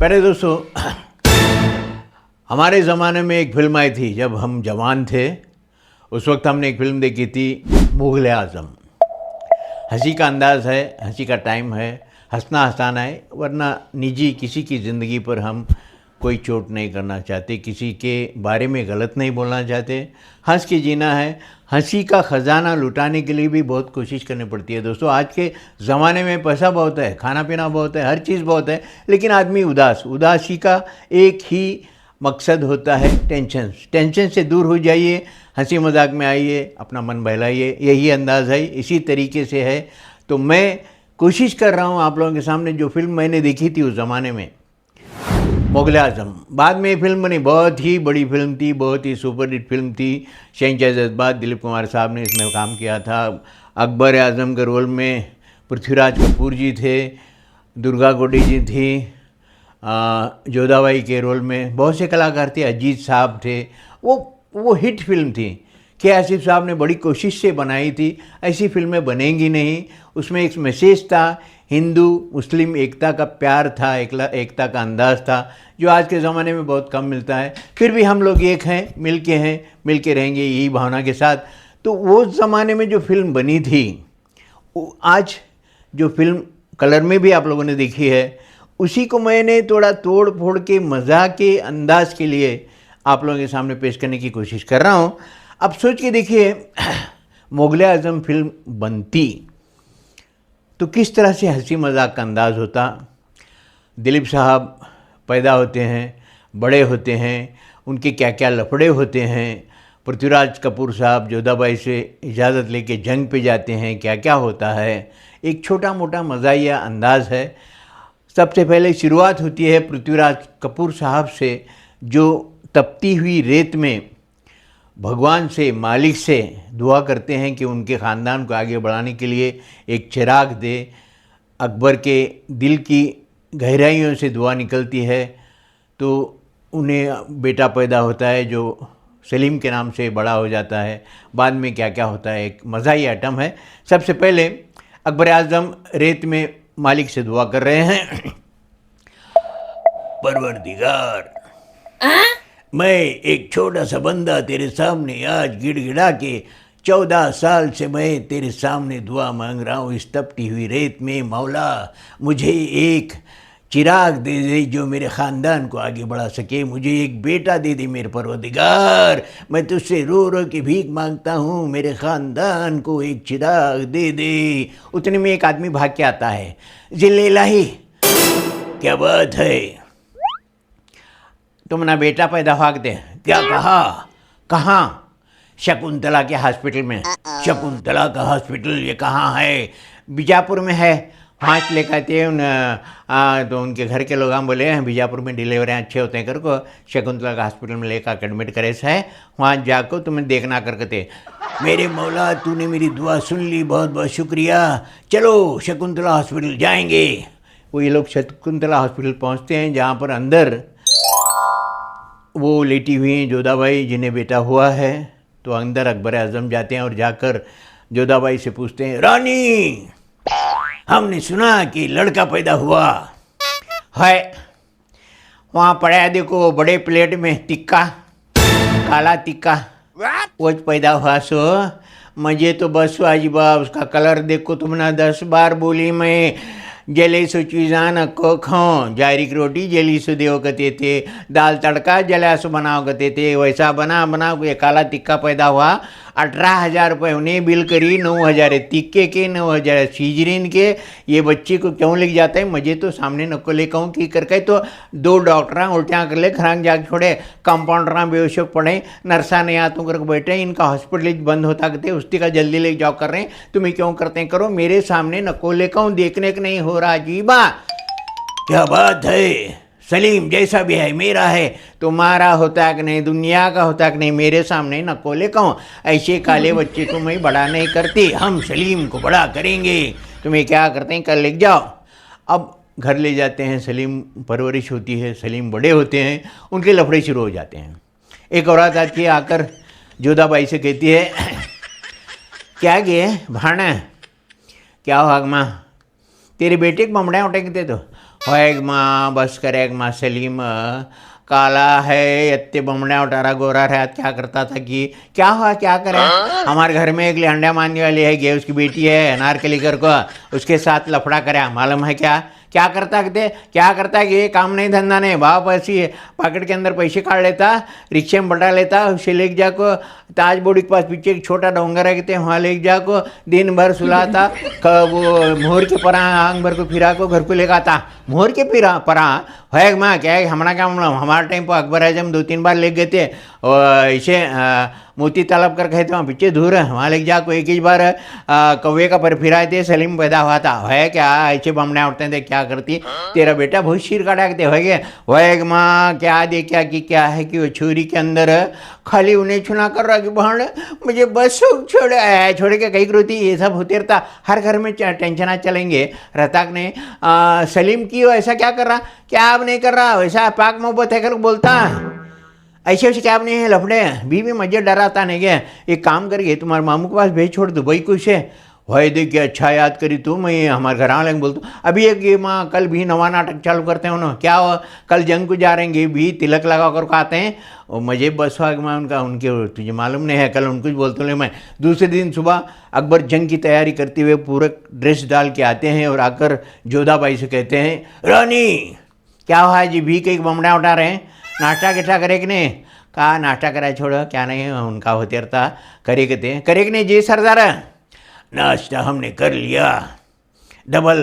पहले दोस्तों, हमारे ज़माने में एक फिल्म आई थी जब हम जवान थे। उस वक्त हमने एक फ़िल्म देखी थी मुग़ल आज़म। हंसी का अंदाज़ है, हंसी का टाइम है, हंसना हंसाना है, वरना निजी किसी की ज़िंदगी पर हम कोई चोट नहीं करना चाहते, किसी के बारे में गलत नहीं बोलना चाहते, हंस के जीना है। हंसी का ख़जाना लुटाने के लिए भी बहुत कोशिश करनी पड़ती है दोस्तों। आज के ज़माने में पैसा बहुत है, खाना पीना बहुत है, हर चीज़ बहुत है, लेकिन आदमी उदासी का एक ही मकसद होता है टेंशन से दूर हो जाइए, हंसी मजाक में आइए, अपना मन बहलाइए। यही अंदाज़ है, इसी तरीके से है। तो मैं कोशिश कर रहा हूँ आप लोगों के सामने, जो फिल्म मैंने देखी थी उस ज़माने में, मुग़ल आज़म। बाद में ये फिल्म बनी, बहुत ही बड़ी फिल्म थी, बहुत ही सुपरहिट फिल्म थी। शहंशाह जज्बात दिलीप कुमार साहब ने इसमें काम किया था। अकबर आज़म के रोल में पृथ्वीराज कपूर जी थे, दुर्गा कोडी जी थी, जोधाबाई के रोल में बहुत से कलाकार थे, अजीत साहब थे। वो हिट फिल्म थी। के आसिफ साहब ने बड़ी कोशिश से बनाई थी। ऐसी फिल्में बनेंगी नहीं। उसमें एक मैसेज था, हिंदू मुस्लिम एकता का प्यार था, एकता का अंदाज़ था, जो आज के ज़माने में बहुत कम मिलता है। फिर भी हम लोग एक हैं, मिल के रहेंगे, यही भावना के साथ। तो वो ज़माने में जो फिल्म बनी थी, आज जो फिल्म कलर में भी आप लोगों ने देखी है, उसी को मैंने थोड़ा तोड़ फोड़ के मज़ाक के अंदाज के लिए आप लोगों के सामने पेश करने की कोशिश कर रहा हूँ। अब सोच के देखिए, मुग़ल आज़म फिल्म बनती तो किस तरह से हंसी मजाक का अंदाज़ होता। दिलीप साहब पैदा होते हैं, बड़े होते हैं, उनके क्या क्या लफड़े होते हैं। पृथ्वीराज कपूर साहब जोधाबाई से इजाज़त लेके जंग पे जाते हैं, क्या क्या होता है। एक छोटा मोटा मज़ाहिया अंदाज़ है। सबसे पहले शुरुआत होती है पृथ्वीराज कपूर साहब से, जो तपती हुई रेत में भगवान से, मालिक से दुआ करते हैं कि उनके ख़ानदान को आगे बढ़ाने के लिए एक चिराग दे। अकबर के दिल की गहराइयों से दुआ निकलती है, तो उन्हें बेटा पैदा होता है जो सलीम के नाम से बड़ा हो जाता है। बाद में क्या क्या होता है, एक मज़ाही आइटम है। सबसे पहले अकबर आज़म रेत में मालिक से दुआ कर रहे हैं, परवरदिगार, मैं एक छोटा सा बंदा तेरे सामने आज गिड़गिड़ा के 14 साल से मैं तेरे सामने दुआ मांग रहा हूँ इस तपती हुई रेत में। मौला, मुझे एक चिराग दे दे जो मेरे ख़ानदान को आगे बढ़ा सके। मुझे एक बेटा दे दे मेरे परवरदिगार। मैं तुझसे रो रो के भीख मांगता हूँ, मेरे ख़ानदान को एक चिराग दे दे। उतने में एक आदमी भाग के आता है, जिले इलाही, क्या बात है, तुम ना बेटा पैदा भाग दे। क्या कहा? कहाँ? शकुंतला के हॉस्पिटल में। शकुंतला का हॉस्पिटल ये कहाँ है? बीजापुर में है। वहाँ लेकर आते हैं तो उनके घर के लोग हम बोले हैं बीजापुर में डिलीवरी अच्छे होते हैं कर को, शकुंतला का हॉस्पिटल में लेकर एडमिट करे से है, वहाँ जाको तुम्हें देखना करके थे। मेरे मौला, तूने मेरी दुआ सुन ली, बहुत बहुत शुक्रिया। चलो शकुंतला हॉस्पिटल जाएंगे। वो ये लोग शकुंतला हॉस्पिटल पहुँचते हैं, जहाँ पर अंदर वो लेटी हुई हैं जोधाबाई, जिन्हें बेटा हुआ है। तो अंदर अकबर आज़म जाते हैं और जाकर जोधाबाई से पूछते हैं, रानी, हमने सुना कि लड़का पैदा हुआ है। वहाँ पड़ा है, देखो बड़े प्लेट में टिक्का, काला टिक्का, वो पैदा हुआ सो। मुझे तो बस वाजिबा, उसका कलर देखो, तुमने 10 बार बोली मैं जले सो चीज़ान को खाओ, जारी की रोटी जली सो देव कहते थे, दाल तड़का जला सो बनाओ कहते थे, वैसा बना ये काला टिक्का पैदा हुआ। 18,000 रुपये उन्हें बिल करी, 9,000 टिक्के के, 9,000 सीजरीन के। ये बच्चे को क्यों लेके जाता है? मुझे तो सामने नको ले कहूँ कि करके तो 2 डॉक्टर उल्टियाँ कर ले, खरांग जाग छोड़े, कंपाउंडर बेहोश पड़े, नर्सा नहीं आतों करके बैठे, इनका हॉस्पिटल बंद होता कहते, उसकी का जल्दी ले जाओ कर रहे हैं, तुम्हें क्यों करते हैं करो, मेरे सामने नको ले कहूँ, देखने का नहीं हो रहा। अजीबा, क्या बात है, सलीम जैसा भी है मेरा है, तुम्हारा होता है कि नहीं, दुनिया का होता है कि नहीं, मेरे सामने न कोले कहूँ। ऐसे काले बच्चे को मैं बड़ा नहीं करती, हम सलीम को बड़ा करेंगे। तुम्हें क्या करते हैं, कल ले जाओ। अब घर ले जाते हैं, सलीम परवरिश होती है, सलीम बड़े होते हैं, उनके लफड़े शुरू हो जाते हैं। एक औरत आती है, आकर जोधाबाई से कहती है, क्या गे भाना, क्या हुआ माँ, तेरी बेटी को बमड़े उठेंगे तो होएग माँ, बस करेग माँ। सलीम काला है, इतने बमड़े उठा रहा, गोरा रहा, क्या करता था कि क्या हुआ, क्या करे। हमारे घर में एक अंडा मारने वाली है, उसकी बेटी है अनारकली कर को, उसके साथ लफड़ा करे, मालूम है क्या क्या करता थे, क्या करता कि ये काम नहीं धंधा नहीं, बाप ऐसी पॉकेट के अंदर पैसे काट लेता, रिक्शे में बैठा लेता, उसे ले जाको ताज बोर्ड के पास पीछे एक छोटा डोंगर है कहते वहाँ ले जाको दिन भर सुलाता, वो मोहर के परा आंग भर को फिरा को घर को लेकर आता, मोहर के परा है माँ क्या है हमारा क्या मामला। हमारे टाइम पर अकबर आजम 2-3 बार ले गए थे और इसे मोती तालाब कर गए थे, वहाँ पीछे दूर है, वहाँ ले जाको एक ही बार कौवे का पर फिराए थे, सलीम पैदा हुआ था। है क्या ऐसे बमने उठते थे, क्या करती तेरा बेटा बहुत शीर काटा के होएग माँ, क्या दे क्या कि क्या है कि वो छुरी के अंदर खाली उन्हें छुना कर रहा कि बहन मुझे बस छोड़ के कहीं रोती, ये सब होते रहता, हर घर में टेंशन चलेंगे रहता ने। सलीम की ऐसा क्या कर रहा, क्या आप नहीं कर रहा, वैसा पाक मोहब्बत है कर बोलता, ऐसे वैसे क्या आप नहीं है लफड़े, बीवी मजे डराता नहीं गया। एक काम करिए तुम्हारे मामू के पास भेज छोड़ दो भाई कुछ है, भाई देखिए अच्छा याद करी तू, मैं हमारे घर आने बोलता हूँ। अभी एक ये माँ कल भी नवा नाटक चालू करते हैं उन्होंने, क्या हो कल जंग को जा रहेंगे भी तिलक लगा कर आते हैं और मजे बस हुआ मैं उनका, उनके तुझे मालूम नहीं है, कल उनको ही बोलते हूँ मैं। दूसरे दिन सुबह अकबर जंग की तैयारी करते हुए पूरे ड्रेस डाल के आते हैं और आकर जोधाबाई से कहते हैं रानी क्या हुआ जी, भी कहीं बमड़ा उठा रहे हैं, नाश्ता किस्टा करे कि नहीं। कहा नाश्ता करा छोड़ो, क्या नहीं है उनका होते रहता, करे कहते हैं करे कि नहीं जी सरदार। नाश्ता हमने कर लिया, डबल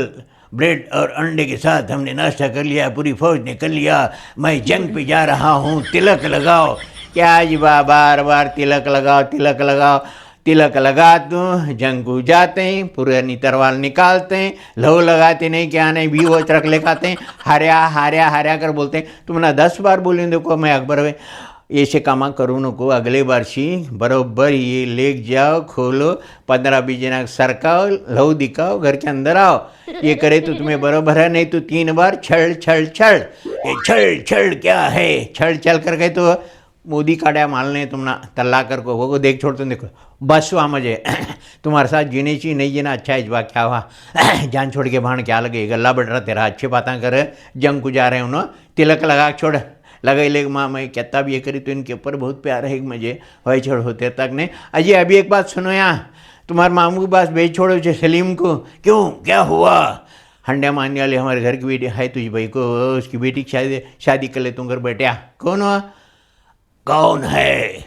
ब्रेड और अंडे के साथ हमने नाश्ता कर लिया, पूरी फौज ने कर लिया, मैं जंग पे जा रहा हूँ, तिलक लगाओ। क्या जी बार बार तिलक लगाओ तिलक लगाओ, तिलक लगा तो जंग को जाते हैं, पुरानी तरवाल निकालते हैं, लहू लगाते नहीं क्या नहीं भी वो रख ले खाते हैं, हार्या हार्या हार्या कर बोलते हैं। तुम ना 10 बार बोले देखो मैं अकबर है ऐसे कामा करूँ नको, अगले बार सी बरोबर ये ले जाओ, खोलो 15-20 जना सरकाओ, लहू दिखाओ, घर के अंदर आओ, ये करे तो तुम्हें बरोबर है, नहीं तो 3 बार छड़ छड़ छड़। ये छड़ छड़ क्या है, छड़ चल कर गए तो मोदी काटा मालने तुम ना तल्ला कर को वो देख छोड़ तुम देखो बस हुआ मुझे तुम्हारे साथ जीने चाहिए, नहीं जीना अच्छा है, इस बात क्या हुआ जान छोड़ के भाण क्या लगे, गला बढ़ रहा तेरा, अच्छी बातें कर जंग को जा रहे हैं उन्होंने, तिलक लगा छोड़ लगा ले माँ मैं कहता भी ये करी तो इनके ऊपर बहुत प्यार है मुझे, वही छोड़ होते तक ने। अजय अभी एक बात सुनो यहाँ, तुम्हारे मामू के पास भेज छोड़ो सलीम को। क्यों क्या हुआ, हंडे मारने वाले हमारे घर की बेटी है तुझी भाई को, उसकी बेटी की शादी कर ले तुम घर बैठा। कौन हुआ, कौन है,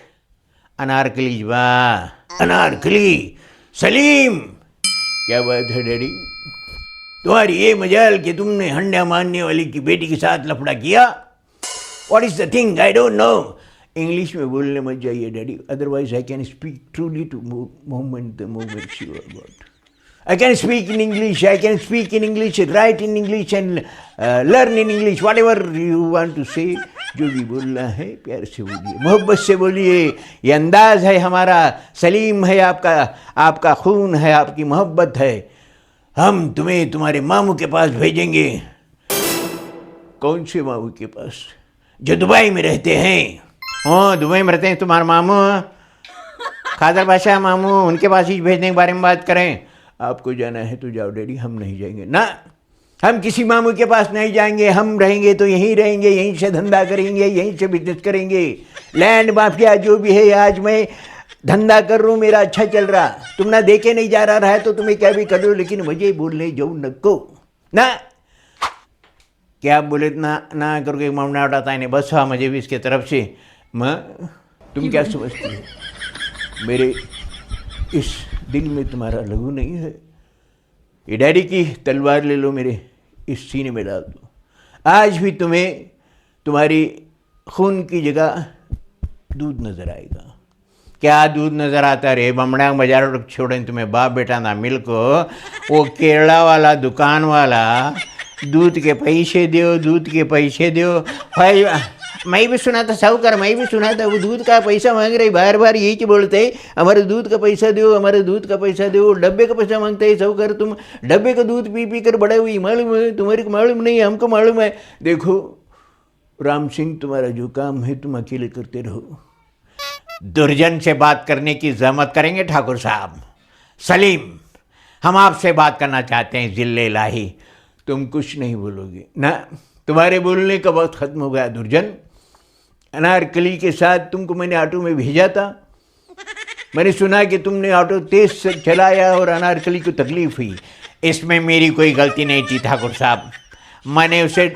अनारकली वाह अनारकली सलीम। क्या बात है डैडी, तुम्हारी ये मजाल कि तुमने हंडा मारने वाली की बेटी के साथ लफड़ा किया। What is the thing, I don't know. English में बोलने मत जाइए daddy, otherwise I can speak truly to moment the moments you are about. I can speak in English, I can speak in English, write in English and learn in English, whatever you want to say. जो भी बोलना है प्यार से बोलिए, मोहब्बत से बोलिए, ये अंदाज़ है हमारा। सलीम है आपका, आपका खून है, आपकी मोहब्बत है। हम तुम्हें तुम्हारे मामू के पास भेजेंगे। कौन से मामू के पास, जो दुबई में रहते हैं। हाँ दुबई में रहते हैं तुम्हारे मामू, खादर बादशाह मामू, उनके पास ही भेजने के बारे में बात करें। आपको जाना है तो जाओ डैडी, हम नहीं जाएंगे ना, हम किसी मामू के पास नहीं जाएंगे, हम रहेंगे तो यहीं रहेंगे, यहीं से धंधा करेंगे, यहीं से बिजनेस करेंगे। लैंड माफिया जो भी है, आज मैं धंधा कर रहा हूँ, मेरा अच्छा चल रहा, तुम ना देखे नहीं जा रहा है तो तुम्हें क्या भी कर दो, लेकिन मुझे बोलने जाओ नको ना। क्या आप बोले ना ना करके मामला उठाता है नहीं, बस हाँ मुझे भी इसके तरफ से। माँ तुम क्या समझती हो, मेरे इस दिल में तुम्हारा लहू नहीं है, ये डैडी की तलवार ले लो, मेरे इस सीने में डाल दो, आज भी तुम्हें तुम्हारी खून की जगह दूध नज़र आएगा। क्या दूध नज़र आता रे, बमड़ा बाजार छोड़ें तुम्हें बाप बेटा ना मिल को, वो केरला वाला दुकान वाला दूध के पैसे दो, दूध के पैसे दो। भाई मैं भी सुना था साहूकार, मैं भी सुना था वो दूध का पैसा मांग रही, बार बार यही कि बोलते हैं हमारे दूध का पैसा दो, हमारे दूध का पैसा दो, डब्बे का पैसा मांगते हैं साहूकार। तुम डब्बे का दूध पी पी कर बड़े हुई, मालूम है तुम्हारे को मालूम नहीं, हमको मालूम है। देखो राम सिंह, तुम्हारा जो काम है तुम अकेले करते रहो, दुर्जन से बात करने की जहमत करेंगे ठाकुर साहब। सलीम हम आपसे बात करना चाहते हैं जिले लाही। तुम कुछ नहीं बोलोगे ना, तुम्हारे बोलने का वक्त ख़त्म हो गया दुर्जन। अनारकली के साथ तुमको मैंने ऑटो में भेजा था, मैंने सुना कि तुमने ऑटो तेज से चलाया और अनारकली को तकलीफ हुई। इसमें मेरी कोई गलती नहीं थी ठाकुर साहब, मैंने उसे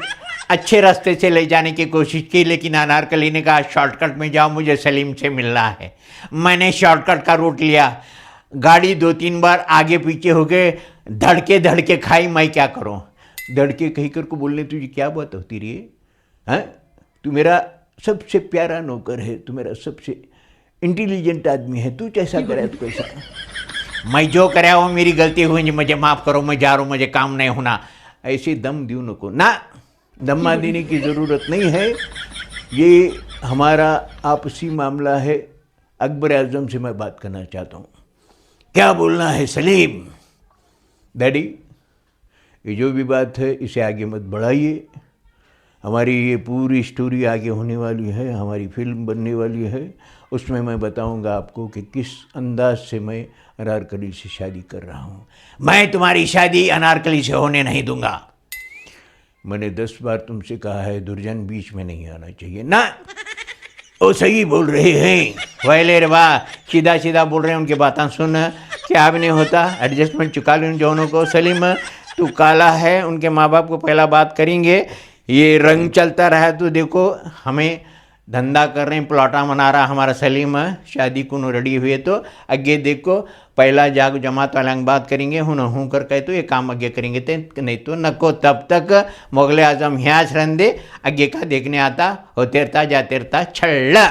अच्छे रास्ते से ले जाने की कोशिश की, लेकिन अनारकली ने कहा शॉर्टकट में जाओ, मुझे सलीम से मिलना है। मैंने शॉर्टकट का रूट लिया, गाड़ी 2-3 बार आगे पीछे हो गए, धड़के धड़के खाई। मैं क्या करूं? धड़के कहीं कर को बोलने तुझे क्या बात होती रही है? तू मेरा सबसे प्यारा नौकर है, तू मेरा सबसे इंटेलिजेंट आदमी है, तू कैसा करे तो कैसा। मैं जो कराया वो मेरी गलती हुई, मुझे माफ़ करो, मैं जा रहा हूँ, मुझे काम नहीं होना। ऐसे दम दूँ नको ना, दम्मा देने की ज़रूरत नहीं है, ये हमारा आपसी मामला है। अकबर आज़म से मैं बात करना चाहता हूँ, क्या बोलना है सलीम? डैडी, ये जो भी बात है इसे आगे मत बढ़ाइए, हमारी ये पूरी स्टोरी आगे होने वाली है, हमारी फिल्म बनने वाली है, उसमें मैं बताऊंगा आपको कि किस अंदाज से मैं अनारकली से शादी कर रहा हूँ। मैं तुम्हारी शादी अनारकली से होने नहीं दूंगा। मैंने 10 बार तुमसे कहा है दुर्जन, बीच में नहीं आना चाहिए ना। वो सही बोल रहे हैं, वैले रे वाह, सीधा सीधा बोल रहे हैं, उनकी बातें सुन, क्या भी नहीं होता, एडजस्टमेंट चुका लो इन दोनों को। सलीम तू काला है, उनके माँ बाप को पहला बात करेंगे, ये रंग चलता रहा तो देखो हमें धंधा कर रहे हैं, प्लॉटा मना रहा हमारा सलीम, शादी को रेडी हुए तो अगे देखो पहला जाग जमात वाला बात करेंगे, हूँ कर कहे तो ये काम आगे करेंगे, तो नहीं तो नको। तब तक मुगल आजम यहाँ रहने दे, आगे का देखने आता होते रहता जाते रहता छल्ला।